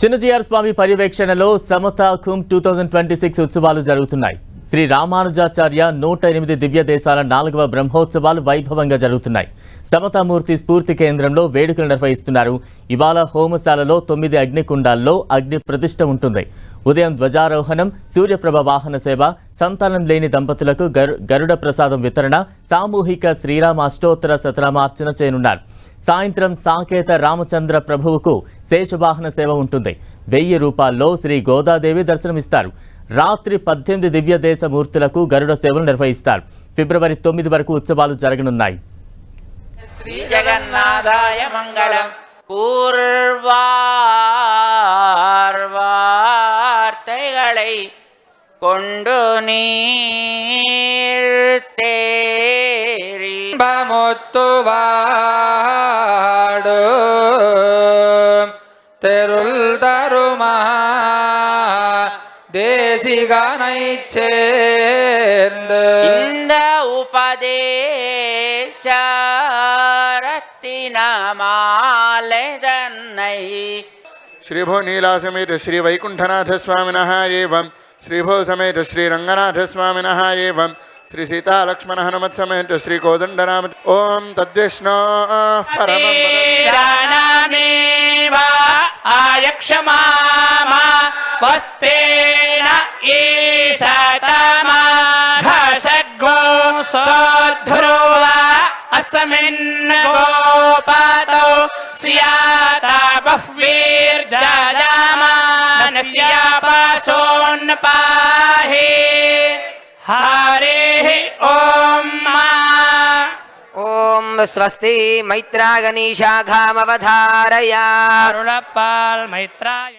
చిన్నజీఆర్ స్వామి పర్యవేక్షణలో సమతా కుంభ్ 2026 ఉత్సవాలు జరుగుతున్నాయి. శ్రీ రామానుజాచార్య 108 దివ్య దేశాల 4వ బ్రహ్మోత్సవాలు వైభవంగా జరుగుతున్నాయి. సమతామూర్తి స్ఫూర్తి కేంద్రంలో వేడుకలు నిర్వహిస్తున్నారు. ఇవాళ హోమశాలలో 9 అగ్నికుండాల్లో అగ్ని ప్రతిష్ఠ ఉంటుంది. ఉదయం ధ్వజారోహణం, సూర్యప్రభ వాహన సేవ, సంతానం లేని దంపతులకు గరుడ ప్రసాదం వితరణ, సామూహిక శ్రీరామ అష్టోత్తర శతనామార్చన చేయనున్నారు. సాయంత్రం సాకేత రామచంద్ర ప్రభువుకు శేషవాహన సేవ ఉంటుంది. 1000 రూపాయల్లో శ్రీ గోదాదేవి దర్శనమిస్తారు. రాత్రి 18 దివ్య దేశ మూర్తులకు గరుడ సేవలు నిర్వహిస్తారు. ఫిబ్రవరి 9 వరకు ఉత్సవాలు జరగనున్నాయి. శ్రీ జగన్నాథాయ మంగళం. வார்த்தைகளை கொண்டு நீர் தேரி பமுத்துவாடு தெருள் தருமா தேசிகனை சேர்ந்து இந்த உபதேசரத்தினமாலை தன்னை श्रीभो नीला समेत श्री वैकुंठनाथ स्वामिनः एवं श्रीभो समेत श्री रंगनाथ स्वामिनः एवं श्री सीता लक्ष्मण हनुमत समेत श्री कोदंडराम ओम तद्विष्णो परममेवा आयक्षमामा वस्तेन ईशतमा भसग्गो सोद्धुवा अस्मिन् गोपातो स्याता बह्वीर्जजामानस्यापासोन् पाहि हरिः ओम स्वस्ति मैत्रागनी शाखामवधारया अरुणपाल मैत्राय